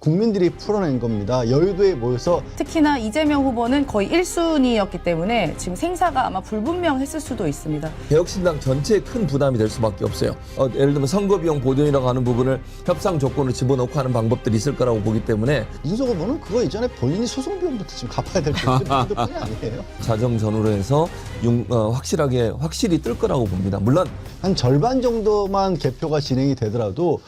국민들이 풀어낸 겁니다. 여의도에 모여서 특히나 이재명 후보는 거의 1순위였기 때문에 지금 생사가 아마 불분명했을 수도 있습니다. 개혁신당 전체에 큰 부담이 될 수밖에 없어요. 예를 들면 선거비용 보존이라고 하는 부분을 협상 조건을 집어넣고 하는 방법들이 있을 거라고 보기 때문에 윤석 후보는 그거 이전에 본인이 소송 비용부터 지금 갚아야 될 뿐이 아니에요. 자정 전후로 해서 확실히 뜰 거라고 봅니다. 물론 한 절반 정도만 개표가 진행이 되더라도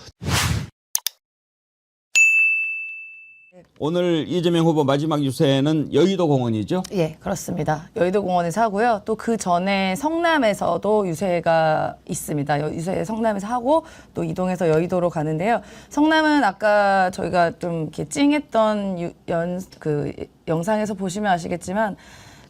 오늘 이재명 후보 마지막 유세는 여의도 공원이죠? 예, 그렇습니다. 여의도 공원에서 하고요. 또 그 전에 성남에서도 유세가 있습니다. 유세 성남에서 하고 또 이동해서 여의도로 가는데요. 성남은 아까 저희가 좀 이렇게 찡했던 영상에서 보시면 아시겠지만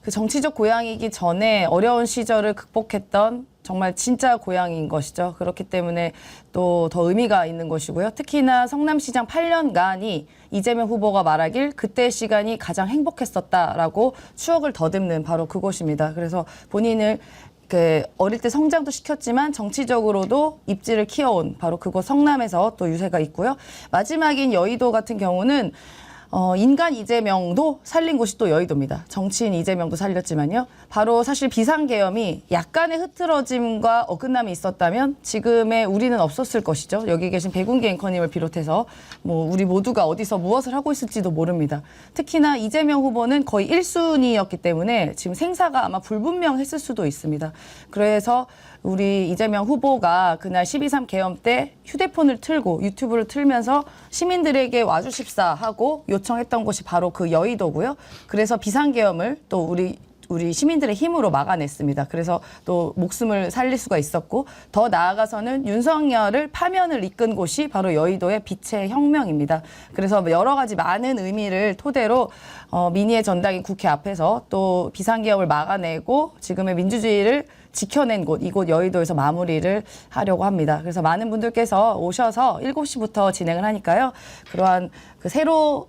그 정치적 고향이기 전에 어려운 시절을 극복했던 정말 진짜 고향인 것이죠. 그렇기 때문에 또 더 의미가 있는 것이고요. 특히나 성남시장 8년간이 이재명 후보가 말하길 그때 시간이 가장 행복했었다라고 추억을 더듬는 바로 그곳입니다. 그래서 본인을 어릴 때 성장도 시켰지만 정치적으로도 입지를 키워온 바로 그곳 성남에서 또 유세가 있고요. 마지막인 여의도 같은 경우는 인간 이재명도 살린 곳이 또 여의도입니다. 정치인 이재명도 살렸지만요. 바로 사실 비상계엄이 약간의 흐트러짐과 어긋남이 있었다면 지금의 우리는 없었을 것이죠. 여기 계신 백운기 앵커님을 비롯해서 우리 모두가 어디서 무엇을 하고 있을지도 모릅니다. 특히나 이재명 후보는 거의 1순위였기 때문에 지금 생사가 아마 불분명했을 수도 있습니다. 그래서 우리 이재명 후보가 그날 12.3 계엄 때 휴대폰을 틀고 유튜브를 틀면서 시민들에게 와주십사 하고 요청했던 곳이 바로 그 여의도고요. 그래서 비상계엄을 또 우리 시민들의 힘으로 막아냈습니다. 그래서 또 목숨을 살릴 수가 있었고 더 나아가서는 윤석열을 파면을 이끈 곳이 바로 여의도의 빛의 혁명입니다. 그래서 여러 가지 많은 의미를 토대로 민의의 전당인 국회 앞에서 또 비상계엄을 막아내고 지금의 민주주의를 지켜낸 곳, 이곳 여의도에서 마무리를 하려고 합니다. 그래서 많은 분들께서 오셔서 7시부터 진행을 하니까요. 그러한 그 새로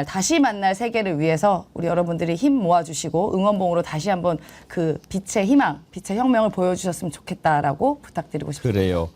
다시 만날 세계를 위해서 우리 여러분들이 힘 모아주시고 응원봉으로 다시 한번 그 빛의 희망, 빛의 혁명을 보여주셨으면 좋겠다라고 부탁드리고 싶습니다. 그래요.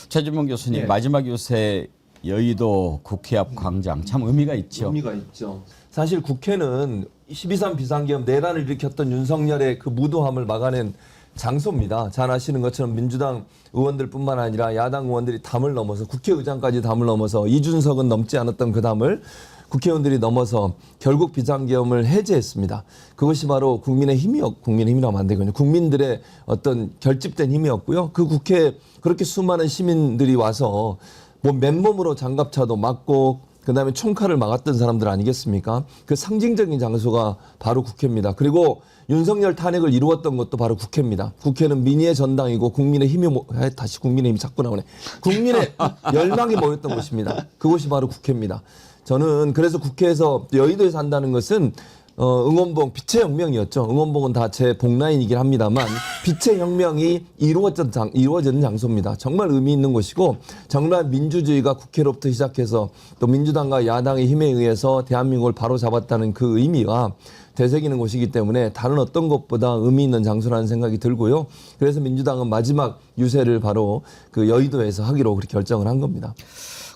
최진봉 교수님, 마지막 유세 여의도 국회 앞 광장 참 의미가 있죠. 의미가 있죠. 사실 국회는 12.3 비상계엄 내란을 일으켰던 윤석열의 그 무도함을 막아낸 장소입니다. 잘 아시는 것처럼 민주당 의원들뿐만 아니라 야당 의원들이 담을 넘어서 국회의장까지 담을 넘어서 이준석은 넘지 않았던 그 담을 국회의원들이 넘어서 결국 비상계엄을 해제했습니다. 그것이 바로 국민의힘이라고 하면 안 되거든요. 국민들의 어떤 결집된 힘이었고요. 그 국회에 그렇게 수많은 시민들이 와서 맨몸으로 장갑차도 막고 그다음에 총칼을 막았던 사람들 아니겠습니까? 그 상징적인 장소가 바로 국회입니다. 그리고 윤석열 탄핵을 이루었던 것도 바로 국회입니다. 국회는 민의의 전당이고 국민의힘이 자꾸 나오네. 국민의 열망이 모였던 곳입니다. 그곳이 바로 국회입니다. 저는 그래서 국회에서 여의도에서 한다는 것은 응원봉 빛의 혁명이었죠. 응원봉은 다 제 복라인이긴 합니다만 빛의 혁명이 이루어지는 장소입니다. 정말 의미 있는 곳이고 정말 민주주의가 국회로부터 시작해서 또 민주당과 야당의 힘에 의해서 대한민국을 바로잡았다는 그 의미가 되새기는 곳이기 때문에 다른 어떤 것보다 의미 있는 장소라는 생각이 들고요. 그래서 민주당은 마지막 유세를 바로 그 여의도에서 하기로 그렇게 결정을 한 겁니다.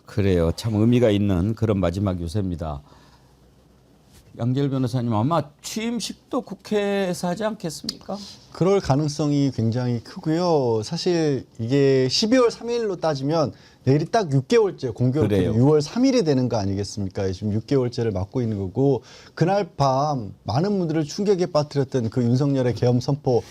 그래요. 참 의미가 있는 그런 마지막 유세입니다. 양재열 변호사님, 아마 취임식도 국회에서 하지 않겠습니까? 그럴 가능성이 굉장히 크고요. 사실 이게 12월 3일로 따지면 내일이 딱 6개월째, 공교롭게 6월 3일이 되는 거 아니겠습니까? 지금 6개월째를 맞고 있는 거고 그날 밤 많은 분들을 충격에 빠뜨렸던 그 윤석열의 계엄 선포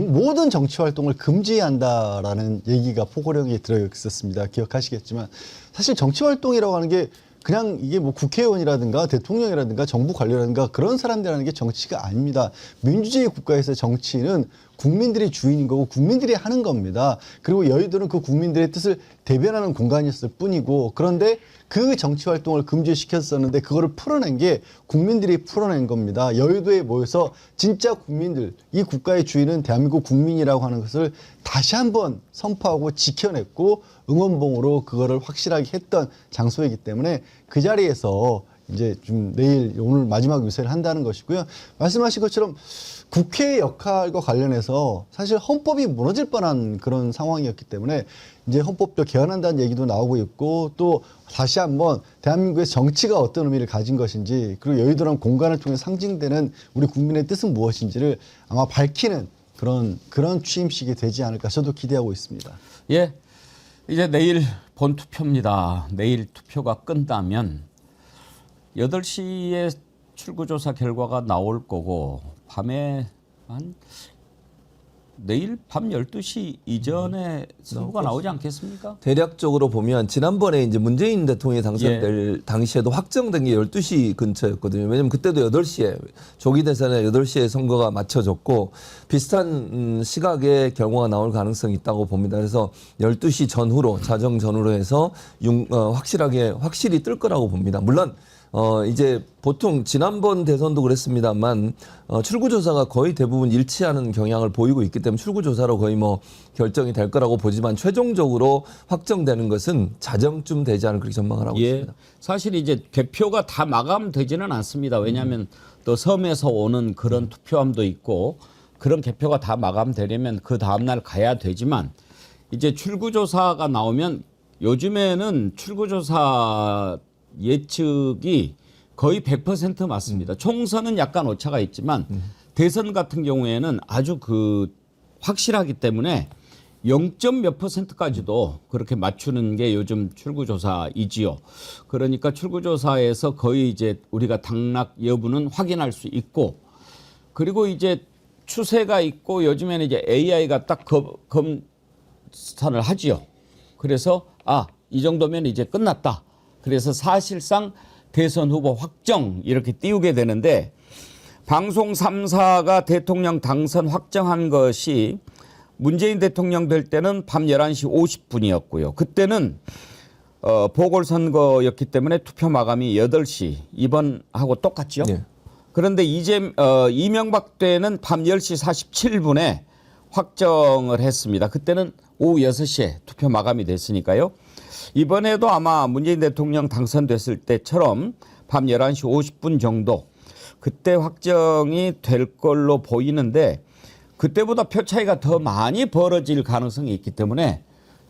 모든 정치 활동을 금지한다라는 얘기가 포고령에 들어 있었습니다. 기억하시겠지만 사실 정치 활동이라고 하는 게 그냥 이게 국회의원이라든가 대통령이라든가 정부 관료라든가 그런 사람들이라는 게 정치가 아닙니다. 민주주의 국가에서의 정치는 국민들이 주인인 거고 국민들이 하는 겁니다. 그리고 여의도는 그 국민들의 뜻을 대변하는 공간이었을 뿐이고 그런데 그 정치 활동을 금지시켰었는데 그거를 풀어낸 게 국민들이 풀어낸 겁니다. 여의도에 모여서 진짜 국민들, 이 국가의 주인은 대한민국 국민이라고 하는 것을 다시 한번 선포하고 지켜냈고 응원봉으로 그거를 확실하게 했던 장소이기 때문에 그 자리에서 이제 좀 내일 오늘 마지막 유세를 한다는 것이고요. 말씀하신 것처럼 국회의 역할과 관련해서 사실 헌법이 무너질 뻔한 그런 상황이었기 때문에 이제 헌법도 개헌한다는 얘기도 나오고 있고 또 다시 한번 대한민국의 정치가 어떤 의미를 가진 것인지 그리고 여의도란 공간을 통해 상징되는 우리 국민의 뜻은 무엇인지를 아마 밝히는 그런 취임식이 되지 않을까 저도 기대하고 있습니다. 예, 이제 내일 본투표입니다. 내일 투표가 끝나면 8시에 출구조사 결과가 나올 거고 밤에 한 내일 밤 12시 이전에 선거가 나오지 않겠습니까? 대략적으로 보면 지난번에 이제 문재인 대통령이 당선될 당시에도 확정된 게 12시 근처였거든요. 왜냐면 그때도 8시에 조기 대선에 8시에 선거가 맞춰졌고 비슷한 시각의 결과가 나올 가능성이 있다고 봅니다. 그래서 12시 전후로 자정 전후로 해서 확실히 뜰 거라고 봅니다. 물론 이제 보통 지난번 대선도 그랬습니다만 출구조사가 거의 대부분 일치하는 경향을 보이고 있기 때문에 출구조사로 거의 뭐 결정이 될 거라고 보지만 최종적으로 확정되는 것은 자정쯤 되지 않을 그렇게 전망을 하고 있습니다. 사실 이제 개표가 다 마감되지는 않습니다. 왜냐하면 또 섬에서 오는 그런 투표함도 있고 그런 개표가 다 마감되려면 그 다음날 가야 되지만 이제 출구조사가 나오면 요즘에는 출구조사 예측이 거의 100% 맞습니다. 총선은 약간 오차가 있지만 대선 같은 경우에는 아주 확실하기 때문에 0몇 %까지도 그렇게 맞추는 게 요즘 출구조사이지요. 그러니까 출구조사에서 거의 이제 우리가 당락 여부는 확인할 수 있고 그리고 이제 추세가 있고 요즘에는 이제 AI가 딱 검산을 하지요. 그래서 이 정도면 이제 끝났다. 그래서 사실상 대선 후보 확정 이렇게 띄우게 되는데 방송 3사가 대통령 당선 확정한 것이 문재인 대통령 될 때는 밤 11시 50분이었고요. 그때는 보궐선거였기 때문에 투표 마감이 8시 이번하고 똑같죠. 네. 그런데 이명박 때는 밤 10시 47분에 확정을 했습니다. 그때는 오후 6시에 투표 마감이 됐으니까요. 이번에도 아마 문재인 대통령 당선됐을 때처럼 밤 11시 50분 정도 그때 확정이 될 걸로 보이는데 그때보다 표 차이가 더 많이 벌어질 가능성이 있기 때문에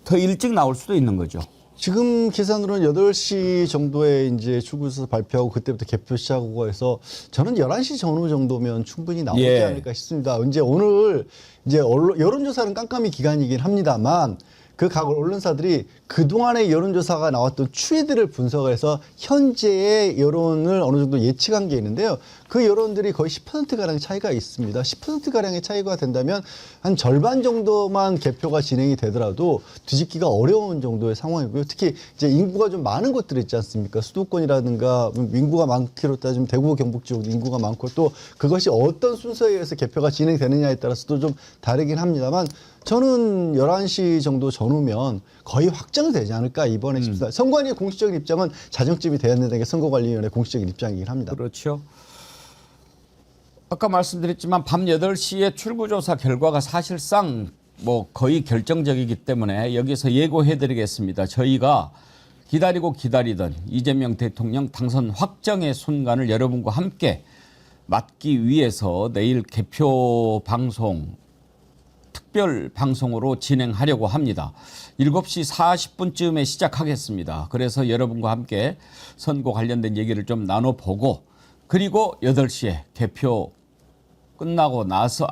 더 일찍 나올 수도 있는 거죠. 지금 계산으로는 8시 정도에 이제 출구조사 발표하고 그때부터 개표 시작하고 해서 저는 11시 전후 정도면 충분히 나오지 않을까 싶습니다. 이제 오늘 이제 여론조사는 깜깜이 기간이긴 합니다만 그 각 언론사들이 그동안의 여론조사가 나왔던 추이들을 분석해서 현재의 여론을 어느 정도 예측한 게 있는데요. 그 여론들이 거의 10%가량 차이가 있습니다. 10%가량의 차이가 된다면 한 절반 정도만 개표가 진행이 되더라도 뒤집기가 어려운 정도의 상황이고요. 특히 이제 인구가 좀 많은 곳들 있지 않습니까? 수도권이라든가 인구가 많기로 따지면 대구, 경북 지역도 인구가 많고 또 그것이 어떤 순서에 의해서 개표가 진행되느냐에 따라서도 좀 다르긴 합니다만 저는 11시 정도 전후면 거의 확정이 되지 않을까 이번에 싶습니다. 선관위의 공식적인 입장은 자정쯤이 되었는데 선거관리위원회 공식적인 입장이긴 합니다. 그렇죠. 아까 말씀드렸지만 밤 8시에 출구조사 결과가 사실상 뭐 거의 결정적이기 때문에 여기서 예고해드리겠습니다. 저희가 기다리고 기다리던 이재명 대통령 당선 확정의 순간을 여러분과 함께 맞기 위해서 내일 개표 방송 특별 방송으로 진행하려고 합니다. 7시 40분쯤에 시작하겠습니다. 그래서 여러분과 함께 선거 관련된 얘기를 좀 나눠보고 그리고 8시에 투표 끝나고 나서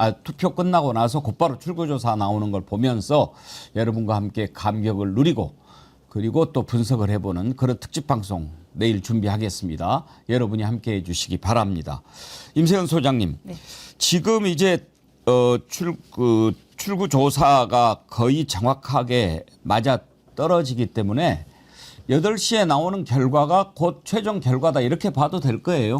곧바로 출구조사 나오는 걸 보면서 여러분과 함께 감격을 누리고 그리고 또 분석을 해보는 그런 특집 방송 내일 준비하겠습니다. 여러분이 함께해 주시기 바랍니다. 임세현 소장님, 네. 지금 이제 출구조사가 거의 정확하게 맞아 떨어지기 때문에 8시에 나오는 결과가 곧 최종 결과다 이렇게 봐도 될 거예요.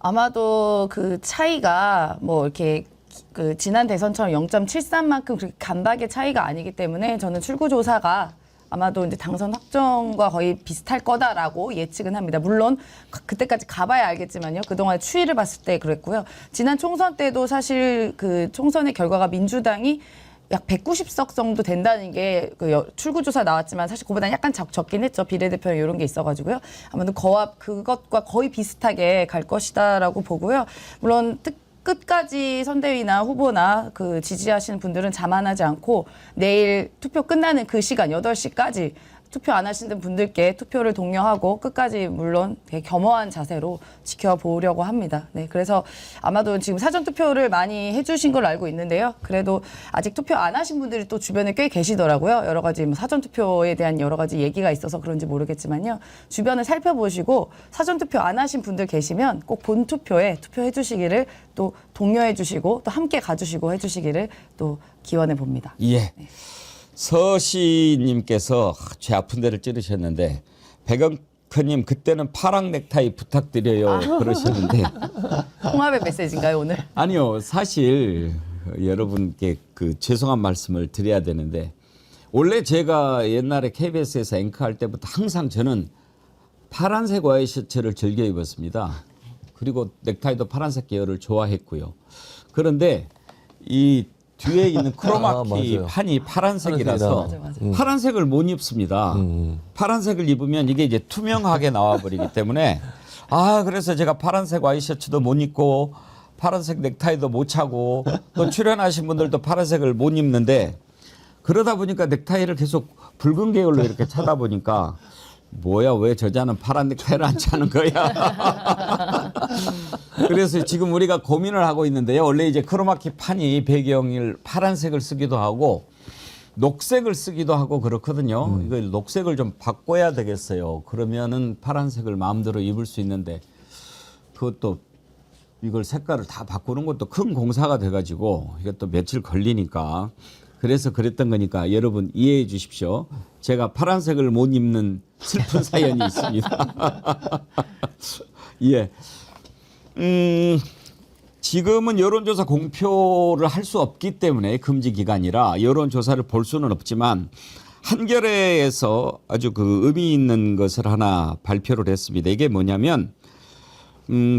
아마도 그 차이가 뭐 이렇게 그 지난 대선처럼 0.73만큼 그렇게 간박의 차이가 아니기 때문에 저는 출구조사가 아마도 이제 당선 확정과 거의 비슷할 거다라고 예측은 합니다. 물론 그때까지 가봐야 알겠지만요. 그동안의 추이를 봤을 때 그랬고요. 지난 총선 때도 사실 그 총선의 결과가 민주당이 약 190석 정도 된다는 게 그 출구조사 나왔지만 사실 그보다 약간 적긴 했죠. 비례대표 이런 게 있어가지고요. 아무튼 그것과 거의 비슷하게 갈 것이다라고 보고요. 물론 끝까지 선대위나 후보나 그 지지하시는 분들은 자만하지 않고 내일 투표 끝나는 그 시간 8시까지 투표 안 하시는 분들께 투표를 독려하고 끝까지 물론 되게 겸허한 자세로 지켜보려고 합니다. 네, 그래서 아마도 지금 사전 투표를 많이 해주신 걸로 알고 있는데요. 그래도 아직 투표 안 하신 분들이 또 주변에 꽤 계시더라고요. 여러 가지 뭐 사전 투표에 대한 여러 가지 얘기가 있어서 그런지 모르겠지만요. 주변을 살펴보시고 사전 투표 안 하신 분들 계시면 꼭 본 투표에 투표해 주시기를 또 독려해 주시고 또 함께 가주시고 해주시기를 또 기원해 봅니다. 예. 서시님께서 제 아픈 데를 찌르셨는데 백영크님 그때는 파랑 넥타이 부탁드려요 그러셨는데 홍합의 메시지인가요 오늘? 아니요 사실 여러분께 그 죄송한 말씀을 드려야 되는데 원래 제가 옛날에 KBS에서 앵커할 때부터 항상 저는 파란색 와이셔츠를 즐겨 입었습니다. 그리고 넥타이도 파란색 계열을 좋아했고요. 그런데 이 뒤에 있는 크로마키 맞아요. 판이 파란색이라서 맞아. 파란색을 못 입습니다. 파란색을 입으면 이게 이제 투명하게 나와버리기 때문에 그래서 제가 파란색 와이셔츠도 못 입고 파란색 넥타이도 못 차고 또 출연하신 분들도 파란색을 못 입는데 그러다 보니까 넥타이를 계속 붉은 계열로 이렇게 차다 보니까 뭐야 왜 저자는 파란 넥타이를 안 차는 거야. 그래서 지금 우리가 고민을 하고 있는데요. 원래 이제 크로마키 판이 배경을 파란색을 쓰기도 하고 녹색을 쓰기도 하고 그렇거든요. 이걸 녹색을 좀 바꿔야 되겠어요. 그러면은 파란색을 마음대로 입을 수 있는데 그것도 이걸 색깔을 다 바꾸는 것도 큰 공사가 돼가지고 이것도 며칠 걸리니까 그래서 그랬던 거니까 여러분 이해해 주십시오. 제가 파란색을 못 입는 슬픈 사연이 있습니다. 예. 지금은 여론조사 공표를 할 수 없기 때문에 금지 기간이라 여론조사를 볼 수는 없지만 한겨레에서 아주 그 의미 있는 것을 하나 발표를 했습니다. 이게 뭐냐면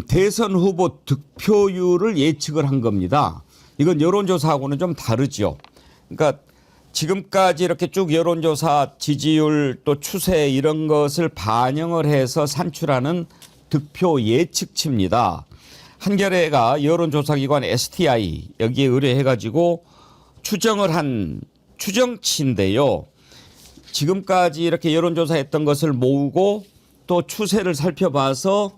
대선 후보 득표율을 예측을 한 겁니다. 이건 여론조사하고는 좀 다르죠. 그러니까 지금까지 이렇게 쭉 여론조사 지지율 또 추세 이런 것을 반영을 해서 산출하는 득표 예측치입니다. 한겨레가 여론조사기관 STI 여기에 의뢰해가지고 추정을 한 추정치인데요. 지금까지 이렇게 여론조사했던 것을 모으고 또 추세를 살펴봐서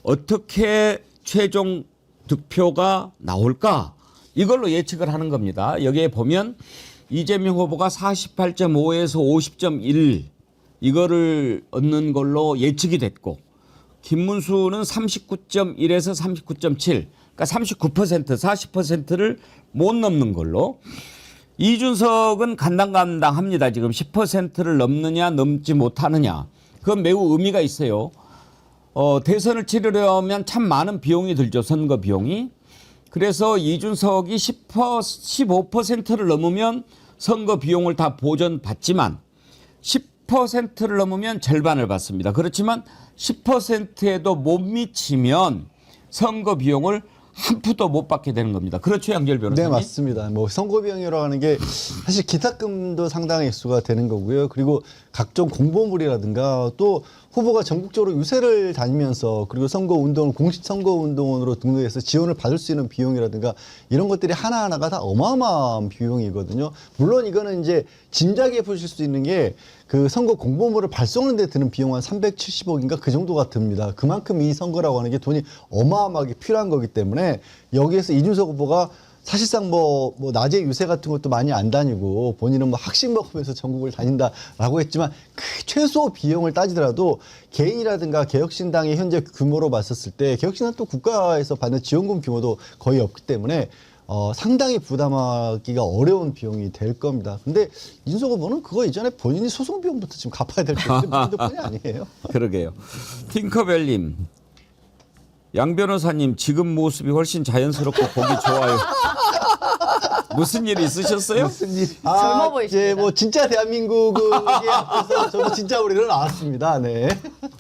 어떻게 최종 득표가 나올까 이걸로 예측을 하는 겁니다. 여기에 보면 이재명 후보가 48.5에서 50.1 이거를 얻는 걸로 예측이 됐고 김문수는 39.1에서 39.7 그러니까 39% 40%를 못 넘는 걸로 이준석은 간당간당합니다. 지금 10%를 넘느냐 넘지 못하느냐 그건 매우 의미가 있어요. 대선을 치르려면 참 많은 비용이 들죠. 선거 비용이. 그래서 이준석이 15%를 넘으면 선거 비용을 다 보전받지만 10%를 넘으면 절반을 받습니다. 그렇지만 10%에도 못 미치면 선거 비용을 한 푼도 못 받게 되는 겁니다. 그렇죠, 양절 변호사님? 네, 맞습니다. 뭐 선거 비용이라고 하는 게 사실 기탁금도 상당히 액수가 되는 거고요. 그리고 각종 공보물이라든가 또 후보가 전국적으로 유세를 다니면서 그리고 선거 운동을 공식 선거 운동원으로 등록해서 지원을 받을 수 있는 비용이라든가 이런 것들이 하나하나가 다 어마어마한 비용이거든요. 물론 이거는 이제 짐작해 보실 수 있는 게 그 선거 공보물을 발송하는 데 드는 비용 한 370억인가 그 정도가 듭니다. 그만큼 이 선거라고 하는 게 돈이 어마어마하게 필요한 거기 때문에 여기에서 이준석 후보가 사실상 뭐 낮에 유세 같은 것도 많이 안 다니고 본인은 뭐 학식 먹으면서 전국을 다닌다라고 했지만 그 최소 비용을 따지더라도 개인이라든가 개혁신당의 현재 규모로 봤었을 때 개혁신당 또 국가에서 받는 지원금 규모도 거의 없기 때문에 상당히 부담하기가 어려운 비용이 될 겁니다. 근데 이준석 후보는 그거 이전에 본인이 소송 비용부터 지금 갚아야 될 뿐이 아니에요. 그러게요. 팅커벨님. 양 변호사님 지금 모습이 훨씬 자연스럽고 보기 좋아요. 무슨 일 있으셨어요? 젊어 보이십니다. 이제 뭐 진짜 대한민국에 앞에서 저도 진짜 우리를 나왔습니다. 네.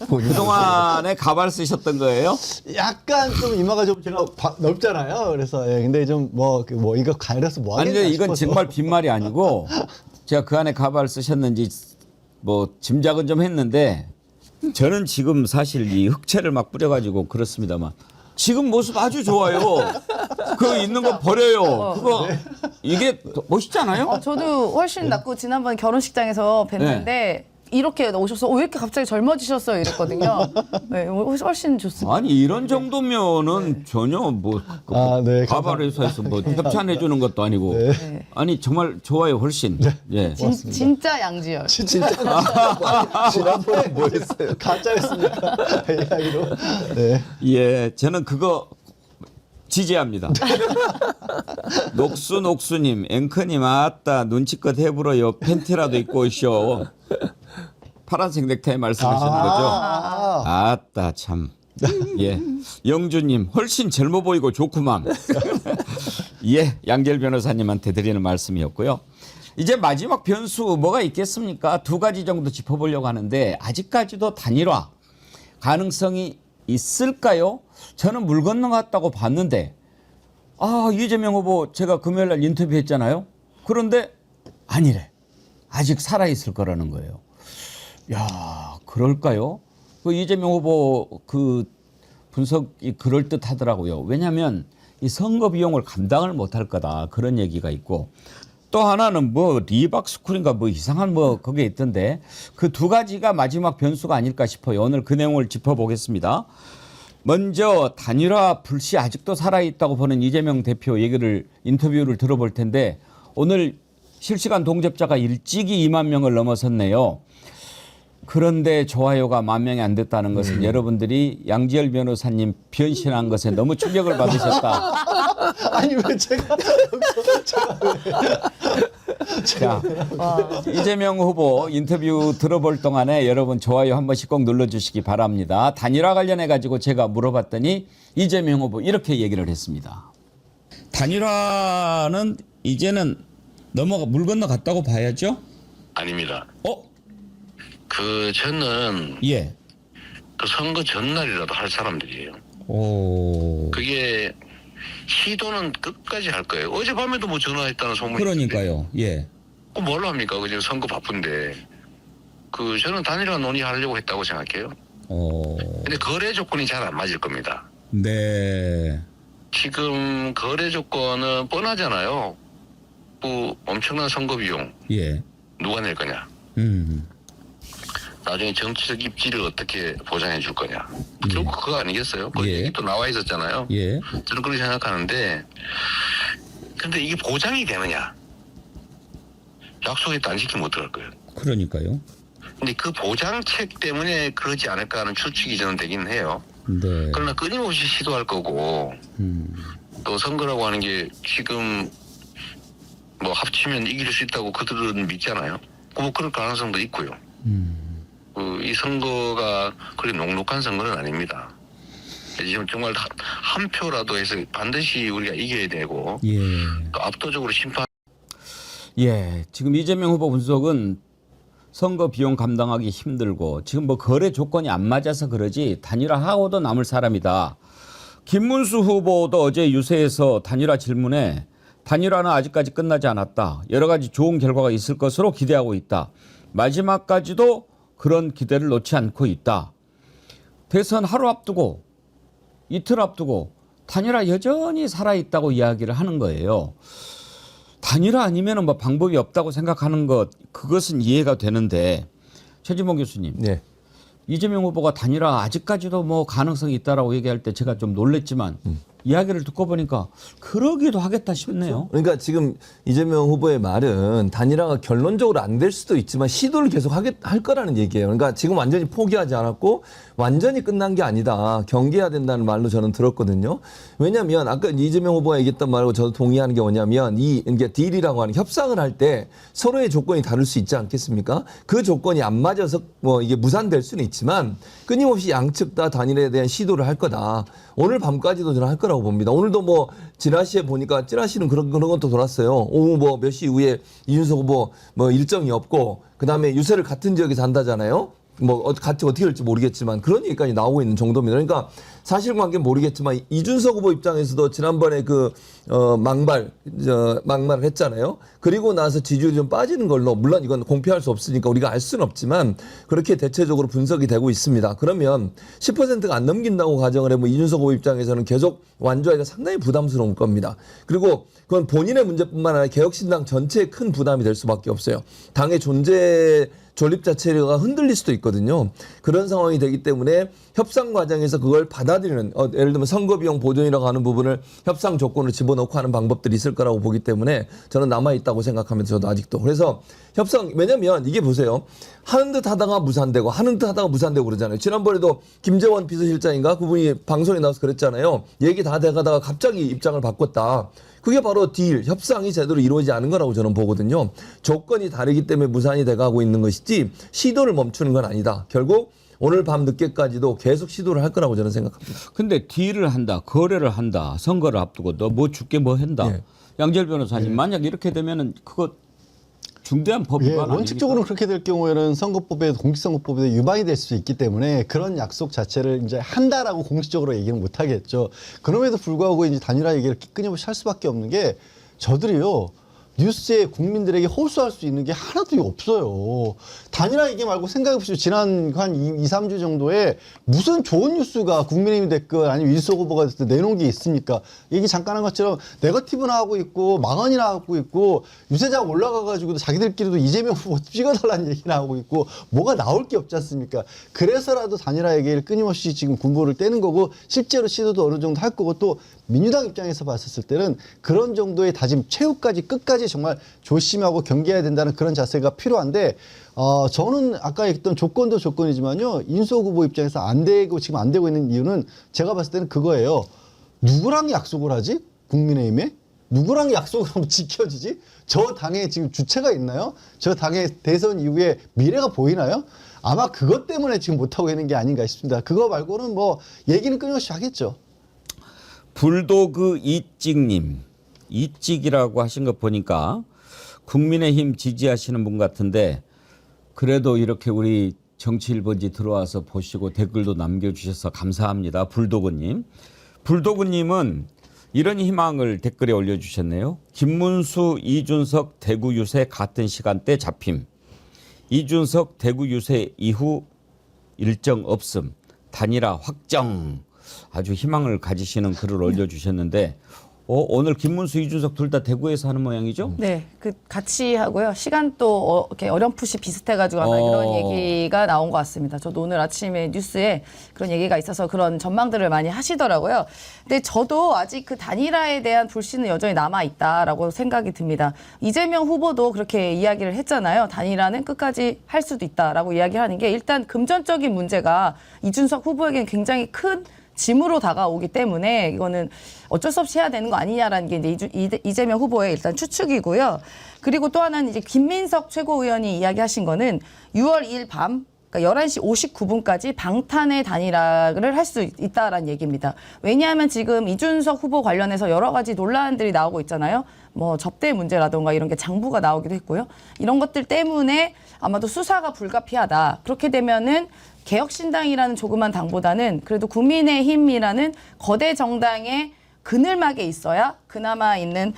그동안에 가발 쓰셨던 거예요? 약간 좀 이마가 좀 제가 넓잖아요. 그래서 예, 근데 좀 뭐 이거 가려서 뭐 아니 하겠나 근데 이건 싶어서. 정말 빈말이 아니고 제가 그 안에 가발 쓰셨는지 뭐 짐작은 좀 했는데 저는 지금 사실 이 흑채를 막 뿌려가지고 그렇습니다만 지금 모습 아주 좋아요. 그 있는 거 버려요. 그거 이게 멋있잖아요. 저도 훨씬 낫고 지난번 결혼식장에서 뵀는데 이렇게 오셔서 왜 이렇게 갑자기 젊어지셨어요 이랬거든요. 네, 훨씬 좋습니다. 아니 이런 정도면은 전혀 뭐 네, 가발 회사에서 뭐 협찬해 주는 것도 아니고 아니 정말 좋아요 훨씬. 예. 진짜 양지열. 지난번에 뭐 했어요? 가짜였습니까? 이야기로. 네. 예, 저는 그거 지지합니다. 녹수님, 앵커님 아따 눈치껏 해불어요. 팬티라도 입고 오시오. 파란색 넥타이 말씀하시는 거죠? 아따 참. 예, 영주님 훨씬 젊어 보이고 좋구만. 예, 양재열 변호사님한테 드리는 말씀이었고요. 이제 마지막 변수 뭐가 있겠습니까? 두 가지 정도 짚어보려고 하는데 아직까지도 단일화 가능성이 있을까요? 저는 물 건너갔다고 봤는데 이재명 후보 제가 금요일 날 인터뷰했잖아요. 그런데 아니래. 아직 살아있을 거라는 거예요. 야, 그럴까요? 그 이재명 후보 그 분석이 그럴듯하더라고요. 왜냐하면 이 선거 비용을 감당을 못할 거다. 그런 얘기가 있고 또 하나는 뭐 리박스쿨인가 뭐 이상한 뭐 그게 있던데 그 두 가지가 마지막 변수가 아닐까 싶어요. 오늘 그 내용을 짚어보겠습니다. 먼저 단일화 불씨 아직도 살아있다고 보는 이재명 대표 인터뷰를 들어볼 텐데 오늘 실시간 동접자가 일찍이 2만 명을 넘어섰네요. 그런데 좋아요가 1만 명이 안 됐다는 것은 여러분들이 양지열 변호사님 변신한 것에 너무 충격을 받으셨다. 아니 왜 제가 자, 이재명 후보 인터뷰 들어볼 동안에 여러분 좋아요 한 번씩 꼭 눌러주시기 바랍니다. 단일화 관련해 가지고 제가 물어봤더니 이재명 후보 이렇게 얘기를 했습니다. 단일화는 이제는 물 건너갔다고 봐야죠? 아닙니다. 저는 예. 그 선거 전날이라도 할 사람들이에요. 오. 그게 시도는 끝까지 할 거예요. 어젯밤에도 뭐 전화했다는 소문이 그러니까요. 예. 그 뭘로 합니까? 지금 선거 바쁜데. 저는 단일화 논의하려고 했다고 생각해요. 근데 거래 조건이 잘 안 맞을 겁니다. 네. 지금 거래 조건은 뻔하잖아요. 엄청난 선거 비용 예. 누가 낼 거냐. 나중에 정치적 입지를 어떻게 보장해 줄 거냐. 결국 그거 아니겠어요? 그 얘기 또 나와 있었잖아요. 예. 저는 그렇게 생각하는데 근데 이게 보장이 되느냐. 약속했다 안 지키면 어떡할 거예요. 그러니까요. 근데 그 보장책 때문에 그러지 않을까 하는 추측이 저는 되긴 해요. 네. 그러나 끊임없이 시도할 거고 또 선거라고 하는 게 지금 뭐 합치면 이길 수 있다고 그들은 믿잖아요. 뭐 그럴 가능성도 있고요. 이 선거가 그렇게 녹록한 선거는 아닙니다. 지금 정말 한 표라도 해서 반드시 우리가 이겨야 되고 예. 또 압도적으로 심판. 예. 지금 이재명 후보 분석은 선거 비용 감당하기 힘들고 지금 뭐 거래 조건이 안 맞아서 그러지 단일화하고도 남을 사람이다. 김문수 후보도 어제 유세에서 단일화 질문에 단일화는 아직까지 끝나지 않았다. 여러 가지 좋은 결과가 있을 것으로 기대하고 있다. 마지막까지도 그런 기대를 놓지 않고 있다. 대선 하루 앞두고 이틀 앞두고 단일화 여전히 살아있다고 이야기를 하는 거예요. 단일화 아니면 뭐 방법이 없다고 생각하는 그것은 이해가 되는데 최진봉 교수님. 네. 이재명 후보가 단일화 아직까지도 뭐 가능성이 있다라고 얘기할 때 제가 좀 놀랬지만 이야기를 듣고 보니까 그러기도 하겠다 싶네요. 그러니까 지금 이재명 후보의 말은 단일화가 결론적으로 안 될 수도 있지만 시도를 계속 할 거라는 얘기예요. 그러니까 지금 완전히 포기하지 않았고 완전히 끝난 게 아니다. 경계해야 된다는 말로 저는 들었거든요. 왜냐하면 아까 이재명 후보가 얘기했던 말하고 저도 동의하는 게 뭐냐면 이게 딜이라고 하는 협상을 할 때 서로의 조건이 다를 수 있지 않겠습니까? 그 조건이 안 맞아서 뭐 이게 무산될 수는 있지만 끊임없이 양측 다 단일화에 대한 시도를 할 거다. 오늘 밤까지도 저는 할 거라고 봅니다. 오늘도 뭐 지라시에 보니까 찌라시는 그런 것도 돌았어요. 오후 뭐 몇 시 이후에 이준석 후보 뭐 일정이 없고 그다음에 유세를 같은 지역에서 한다잖아요. 뭐 같이 어떻게 될지 모르겠지만 그런 얘기까지 나오고 있는 정도입니다. 그러니까 사실관계는 모르겠지만 이준석 후보 입장에서도 지난번에 막말을 했잖아요. 그리고 나서 지지율이 좀 빠지는 걸로 물론 이건 공표할 수 없으니까 우리가 알 수는 없지만 그렇게 대체적으로 분석이 되고 있습니다. 그러면 10%가 안 넘긴다고 가정을 해보면 이준석 후보 입장에서는 계속 완주하기가 상당히 부담스러울 겁니다. 그리고 그건 본인의 문제뿐만 아니라 개혁신당 전체에 큰 부담이 될 수밖에 없어요. 당의 존립 자체가 흔들릴 수도 있거든요. 그런 상황이 되기 때문에 협상 과정에서 그걸 받아들이는 예를 들면 선거비용 보존이라고 하는 부분을 협상 조건으로 집어넣고 하는 방법들이 있을 거라고 보기 때문에 저는 남아있다고 생각합니다. 저도 아직도. 그래서 협상 왜냐면 이게 보세요. 하는 듯 하다가 무산되고 하는 듯 하다가 무산되고 그러잖아요. 지난번에도 김재원 비서실장인가 그분이 방송에 나와서 그랬잖아요. 얘기 다 돼가다가 갑자기 입장을 바꿨다. 그게 바로 딜, 협상이 제대로 이루어지지 않은 거라고 저는 보거든요. 조건이 다르기 때문에 무산이 돼가고 있는 것이지 시도를 멈추는 건 아니다. 결국 오늘 밤 늦게까지도 계속 시도를 할 거라고 저는 생각합니다. 근데 딜을 한다, 거래를 한다, 선거를 앞두고 너 뭐 줄게 뭐 한다. 예. 양재열 변호사님 만약 이렇게 되면은 그거 중대한 법 예, 위반 원칙적으로 아닙니까? 그렇게 될 경우에는 선거법에 공직선거법에 위반이 될 수 있기 때문에 그런 약속 자체를 이제 한다라고 공식적으로 얘기는 못 하겠죠. 그럼에도 불구하고 이제 단일화 얘기를 끊임없이 할 수밖에 없는 게 저들이요. 뉴스에 국민들에게 호소할 수 있는 게 하나도 없어요. 단일화 얘기 말고 생각해 보시죠. 지난 한 2, 3주 정도에 무슨 좋은 뉴스가 국민의힘 됐건 아니면 이준석 후보가 됐든 내놓은 게 있습니까? 얘기 잠깐 한 것처럼 네거티브나 하고 있고 망언이나 하고 있고 유세장 올라가가지고도 자기들끼리도 이재명 후보 찍어달라는 얘기나 하고 있고 뭐가 나올 게 없지 않습니까? 그래서라도 단일화 얘기를 끊임없이 지금 군보를 떼는 거고 실제로 시도도 어느 정도 할 거고 또 민주당 입장에서 봤을 때는 그런 정도의 다짐 최후까지 끝까지 정말 조심하고 경계해야 된다는 그런 자세가 필요한데 저는 아까 얘기했던 조건도 조건이지만요. 이준석 후보 입장에서 안 되고 지금 안 되고 있는 이유는 제가 봤을 때는 그거예요. 누구랑 약속을 하지? 국민의힘에? 누구랑 약속을 하면 지켜지지? 저 당에 지금 주체가 있나요? 저 당의 대선 이후에 미래가 보이나요? 아마 그것 때문에 지금 못하고 있는 게 아닌가 싶습니다. 그거 말고는 뭐 얘기는 끊임없이 하겠죠. 불도그 이찍님, 이찍이라고 하신 거 보니까 국민의힘 지지하시는 분 같은데 그래도 이렇게 우리 정치 1번지 들어와서 보시고 댓글도 남겨주셔서 감사합니다. 불도그님. 불도그님은 이런 희망을 댓글에 올려주셨네요. 김문수, 이준석 대구 유세 같은 시간대 잡힘. 이준석 대구 유세 이후 일정 없음. 단일화 확정. 아주 희망을 가지시는 글을 올려주셨는데 오늘 김문수, 이준석 둘 다 대구에서 하는 모양이죠? 네, 같이 하고요. 시간도 이렇게 어렴풋이 비슷해가지고 아마 이런 얘기가 나온 것 같습니다. 저도 오늘 아침에 뉴스에 그런 얘기가 있어서 그런 전망들을 많이 하시더라고요. 근데 저도 아직 그 단일화에 대한 불신은 여전히 남아있다라고 생각이 듭니다. 이재명 후보도 그렇게 이야기를 했잖아요. 단일화는 끝까지 할 수도 있다라고 이야기하는 게 일단 금전적인 문제가 이준석 후보에게는 굉장히 큰 짐으로 다가오기 때문에 이거는 어쩔 수 없이 해야 되는 거 아니냐라는 게 이제 이재명 후보의 일단 추측이고요. 그리고 또 하나는 이제 김민석 최고위원이 이야기하신 거는 6월 2일 밤 그러니까 11시 59분까지 방탄의 단일화를 할 수 있다라는 얘기입니다. 왜냐하면 지금 이준석 후보 관련해서 여러 가지 논란들이 나오고 있잖아요. 뭐 접대 문제라든가 이런 게 장부가 나오기도 했고요. 이런 것들 때문에 아마도 수사가 불가피하다. 그렇게 되면은 개혁신당이라는 조그만 당보다는 그래도 국민의힘이라는 거대 정당의 그늘막에 있어야 그나마 있는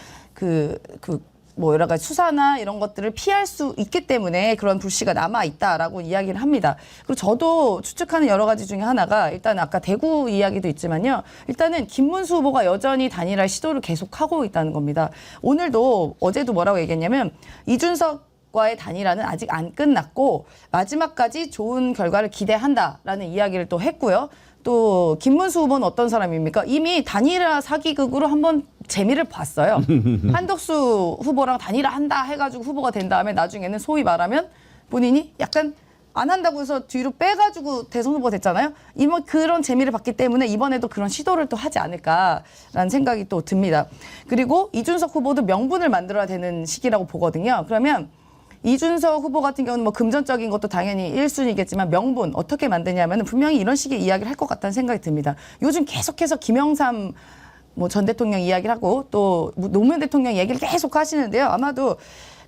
뭐 여러 가지 수사나 이런 것들을 피할 수 있기 때문에 그런 불씨가 남아 있다라고 이야기를 합니다. 그리고 저도 추측하는 여러 가지 중에 하나가 일단 아까 대구 이야기도 있지만요. 일단은 김문수 후보가 여전히 단일화 시도를 계속하고 있다는 겁니다. 오늘도 어제도 뭐라고 얘기했냐면 이준석 과의 단일화는 아직 안 끝났고 마지막까지 좋은 결과를 기대한다라는 이야기를 또 했고요. 또 김문수 후보는 어떤 사람입니까? 이미 단일화 사기극으로 한번 재미를 봤어요. 한덕수 후보랑 단일화 한다 해가지고 후보가 된 다음에 나중에는 소위 말하면 본인이 약간 안 한다고 해서 뒤로 빼가지고 대선 후보가 됐잖아요. 이번 그런 재미를 봤기 때문에 이번에도 그런 시도를 또 하지 않을까라는 생각이 또 듭니다. 그리고 이준석 후보도 명분을 만들어야 되는 시기라고 보거든요. 그러면 이준석 후보 같은 경우는 뭐 금전적인 것도 당연히 1순위겠지만 명분 어떻게 만드냐면 분명히 이런 식의 이야기를 할 것 같다는 생각이 듭니다. 요즘 계속해서 김영삼 뭐 전 대통령 이야기를 하고 또 노무현 대통령 얘기를 계속 하시는데요. 아마도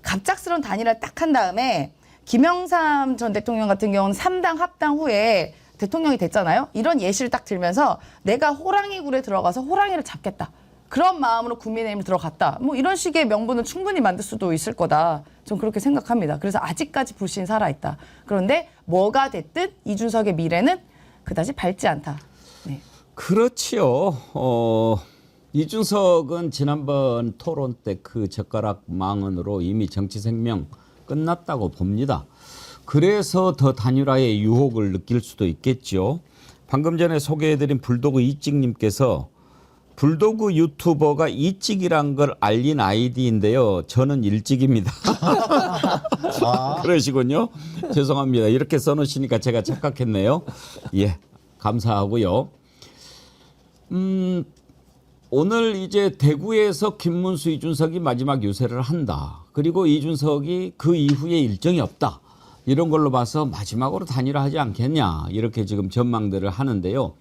갑작스러운 단일화를 딱 한 다음에 김영삼 전 대통령 같은 경우는 3당 합당 후에 대통령이 됐잖아요. 이런 예시를 딱 들면서 내가 호랑이 굴에 들어가서 호랑이를 잡겠다. 그런 마음으로 국민의힘을 들어갔다. 뭐 이런 식의 명분은 충분히 만들 수도 있을 거다. 좀 그렇게 생각합니다. 그래서 아직까지 불신이 살아있다. 그런데 뭐가 됐든 이준석의 미래는 그다지 밝지 않다. 네. 그렇지요. 이준석은 지난번 토론 때 그 젓가락 망언으로 이미 정치 생명 끝났다고 봅니다. 그래서 더 단일화의 유혹을 느낄 수도 있겠죠. 방금 전에 소개해드린 불도그 이찍님께서 불도그 유튜버가 이찍이란 걸 알린 아이디인데요. 저는 일찍입니다. 그러시군요. 죄송합니다. 이렇게 써놓으시니까 제가 착각했네요. 예, 감사하고요. 오늘 이제 대구에서 김문수, 이준석이 마지막 유세를 한다. 그리고 이준석이 그 이후에 일정이 없다. 이런 걸로 봐서 마지막으로 단일화하지 않겠냐. 이렇게 지금 전망들을 하는데요.